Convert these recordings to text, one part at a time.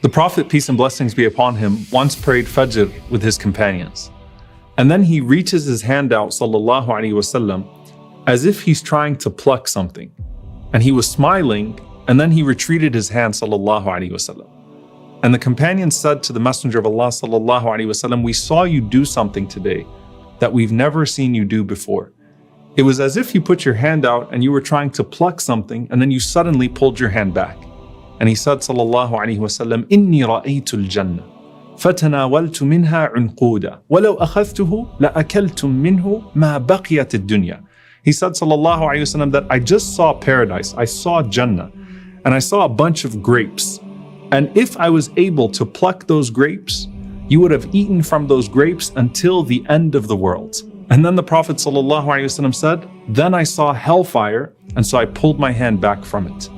The Prophet, peace and blessings be upon him, once prayed Fajr with his companions. And then he reaches his hand out, sallallahu alaihi wasallam, as if he's trying to pluck something. And he was smiling, and then he retreated his hand, sallallahu alaihi wasallam. And the companions said to the Messenger of Allah, sallallahu alaihi wasallam, we saw you do something today that we've never seen you do before. It was as if you put your hand out and you were trying to pluck something, and then you suddenly pulled your hand back. And he said, sallallahu alaihi wasallam, إِنِّي رَأَيْتُ الْجَنَّةِ فَتَنَاوَلْتُ مِنْهَا عُنْقُودًا وَلَوْ أَخَذْتُهُ لَأَكَلْتُمْ مِنْهُ مَا بَقِيَتِ الدُّنْيَا. He said, sallallahu alaihi wasallam, that I just saw paradise, I saw Jannah, and I saw a bunch of grapes. And if I was able to pluck those grapes, you would have eaten from those grapes until the end of the world. And then the Prophet ﷺ said, then I saw hellfire, and so I pulled my hand back from it.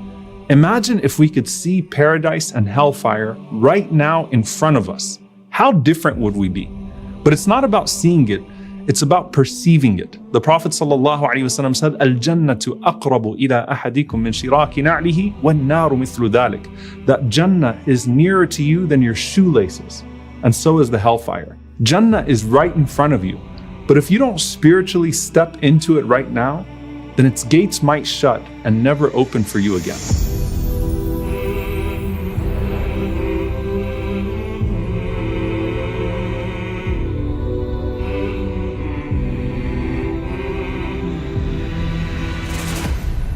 Imagine if we could see paradise and hellfire right now in front of us. How different would we be? But it's not about seeing it, it's about perceiving it. The Prophet ﷺ said, Al-Jannatu aqrabu ila ahadikum min shiraki na'lihi wan-naru mithlu dhalik. That Jannah is nearer to you than your shoelaces. And so is the hellfire. Jannah is right in front of you. But if you don't spiritually step into it right now, then its gates might shut and never open for you again.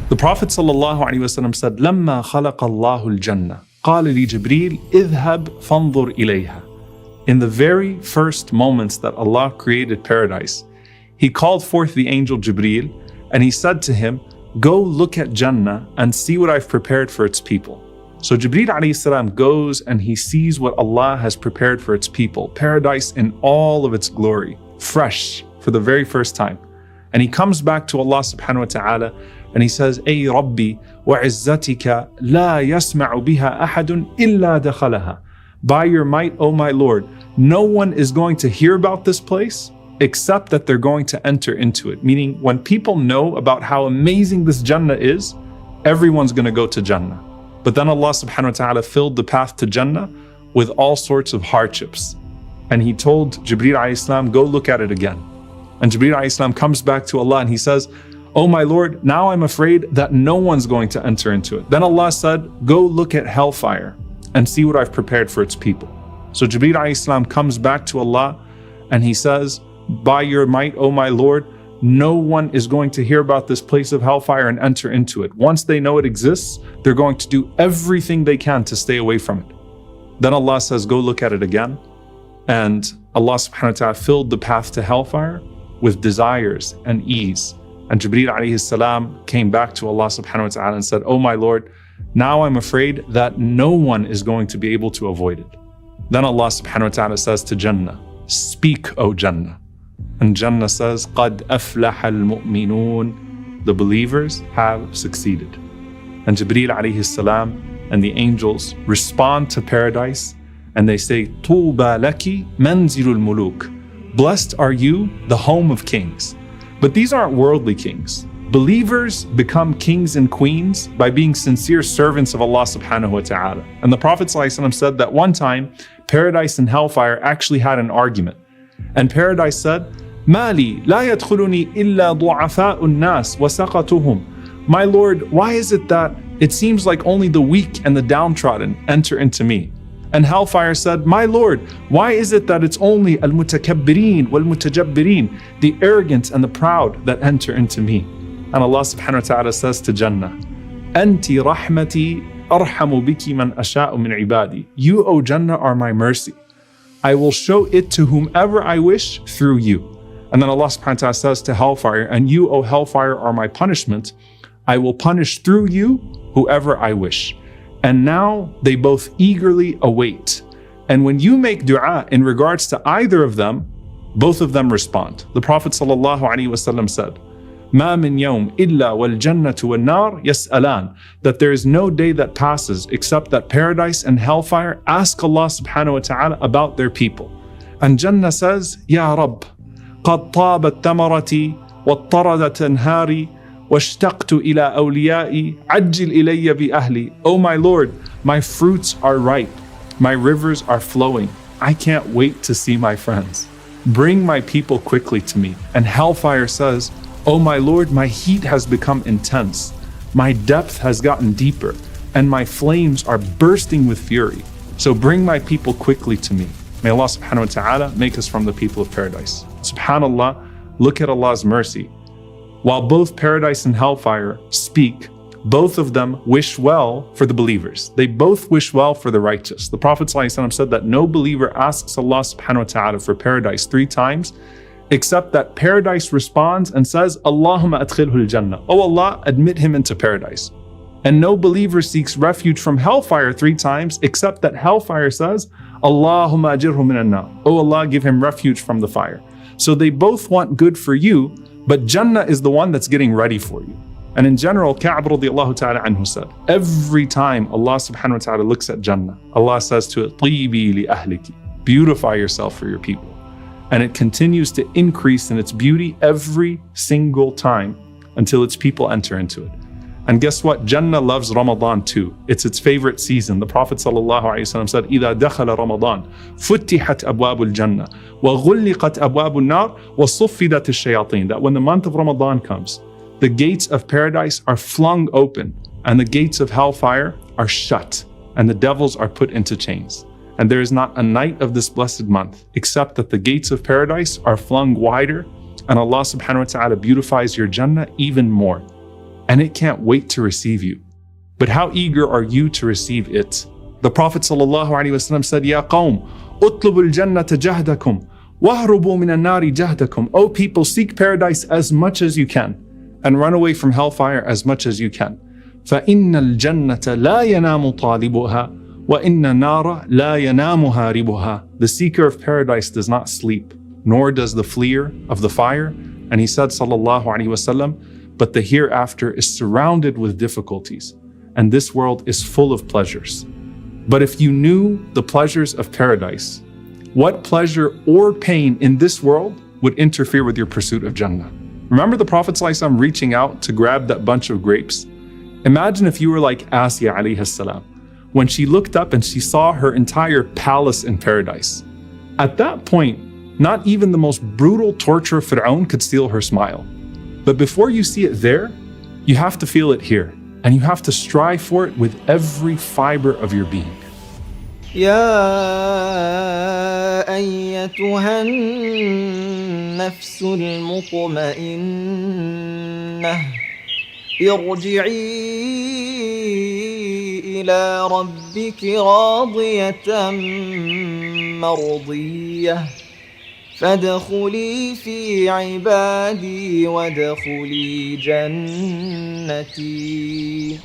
The Prophet ﷺ said, لما خلق الله الجنة قال لجبريل اذهب فانظر إليها. In the very first moments that Allah created paradise, He called forth the angel Jibreel and He said to him, go look at Jannah and see what I've prepared for its people. So Jibreel alayhi salam goes and he sees what Allah has prepared for its people, paradise in all of its glory, fresh for the very first time. And he comes back to Allah subhanahu wa ta'ala and he says, Ay Rabbi wa izzatika la yasma'u biha ahadun illa dakhalaha. By your might, O my Lord, no one is going to hear about this place except that they're going to enter into it. Meaning, when people know about how amazing this Jannah is, everyone's going to go to Jannah. But then Allah subhanahu wa ta'ala filled the path to Jannah with all sorts of hardships. And He told Jibreel alayhi salam, go look at it again. And Jibreel alayhi salam comes back to Allah and he says, oh my Lord, now I'm afraid that no one's going to enter into it. Then Allah said, go look at hellfire and see what I've prepared for its people. So Jibreel alayhi salam comes back to Allah and he says, by your might, O my Lord, no one is going to hear about this place of hellfire and enter into it. Once they know it exists, they're going to do everything they can to stay away from it. Then Allah says, go look at it again. And Allah subhanahu wa ta'ala filled the path to hellfire with desires and ease. And Jibreel alayhi salam came back to Allah subhanahu wa ta'ala and said, oh my Lord, now I'm afraid that no one is going to be able to avoid it. Then Allah subhanahu wa ta'ala says to Jannah, speak, O Jannah. And Jannah says, قَدْ أَفْلَحَ الْمُؤْمِنُونَ. The believers have succeeded. And Jibreel alayhi salam and the angels respond to paradise and they say, طُوبَى لَكِ مَنْزِلُ الْمُلُوكِ. Blessed are you, the home of kings. But these aren't worldly kings. Believers become kings and queens by being sincere servants of Allah subhanahu wa ta'ala. And the Prophet ﷺ said that one time, paradise and hellfire actually had an argument. And paradise said, Mali la yadkhuluni illa du'afa'u an-nas wa saqatuhum. My Lord, why is it that it seems like only the weak and the downtrodden enter into me? And hellfire said, my Lord, why is it that it's only al-mutakabbirin wal-mutajabbirin, the arrogant and the proud, that enter into me? And Allah subhanahu wa ta'ala says to Jannah, Anti rahmati arhamu biki man asha'u min ibadi. You, O Jannah, are my mercy. I will show it to whomever I wish through you. And then Allah subhanahu wa ta'ala says to hellfire, and you, O hellfire, are my punishment. I will punish through you whoever I wish. And now they both eagerly await. And when you make dua in regards to either of them, both of them respond. The Prophet ﷺ said, مَا مِنْ يَوْمٍ إِلَّا وَالْجَنَّةُ وَالنَّارِ يَسْأَلَانِ. That there is no day that passes except that paradise and hellfire ask Allah subhanahu wa ta'ala about their people. And Jannah says, Ya Rabb, قَدْ طَابَتْ تَمَرَتِي وَاضْطَرَدَتْ أَنْهَارِي وَاشْتَقْتُ إِلَىٰ أَوْلِيَائِي عَجِّلْ إِلَيَّ بِأَهْلِي. O my Lord, my fruits are ripe My rivers are flowing. I can't wait to see my friends. Bring my people quickly to me. And hellfire says, Oh my Lord, my heat has become intense. My depth has gotten deeper, and my flames are bursting with fury. So bring my people quickly to me. May Allah subhanahu wa ta'ala make us from the people of paradise. SubhanAllah, look at Allah's mercy. While both paradise and hellfire speak, both of them wish well for the believers. They both wish well for the righteous. The Prophet ﷺ said that no believer asks Allah subhanahu wa ta'ala for paradise 3 times, except that paradise responds and says, Allahumma adkhilhu al-Jannah. Oh Allah, admit him into paradise. And no believer seeks refuge from hellfire 3 times, except that hellfire says, Allahumma ajirhu minan nar. Oh Allah, give him refuge from the fire. So they both want good for you, but Jannah is the one that's getting ready for you. And in general, Ka'b radiallahu ta'ala anhu said, every time Allah subhanahu wa ta'ala looks at Jannah, Allah says to it, Tibi li ahliki. Beautify yourself for your people. And it continues to increase in its beauty every single time until its people enter into it. And guess what? Jannah loves Ramadan too. It's its favorite season. The Prophet ﷺ said, إِذَا دَخَلَ رَمَضَانَ فُتِحَتْ أَبْوَابُ الْجَنَّةِ وَغُلِّقَتْ أَبْوَابُ النَّارِ وَصُفِّدَتِ الشَّيَاطِينَ. That when the month of Ramadan comes, the gates of paradise are flung open and the gates of hellfire are shut and the devils are put into chains. And there is not a night of this blessed month except that the gates of paradise are flung wider and Allah subhanahu wa ta'ala beautifies your Jannah even more. And it can't wait to receive you. But how eager are you to receive it? The Prophet ﷺ said, Ya qawm, utlubu al-jannata jahdakum, wahrubu min al-nari jahdakum. O people, seek paradise as much as you can, and run away from hellfire as much as you can. فَإِنَّ الْجَنَّةَ لَا يَنَامُ طَالِبُهَا وَإِنَّ النَّارَ لَا يَنَامُ هَارِبُهَا. The seeker of paradise does not sleep, nor does the fleer of the fire. And he said, sallallahu alaihi wasallam, but the hereafter is surrounded with difficulties, and this world is full of pleasures. But if you knew the pleasures of paradise, what pleasure or pain in this world would interfere with your pursuit of Jannah? Remember the Prophet ﷺ reaching out to grab that bunch of grapes? Imagine if you were like Asya alayhi salam, when she looked up and she saw her entire palace in paradise. At that point, not even the most brutal torture of Fir'aun could steal her smile. But before you see it there, you have to feel it here, and you have to strive for it with every fiber of your being. يا أيتها النفس المطمئنة ارجعي إلى ربك راضية مرضية فادخلي في عبادي وادخلي جنتي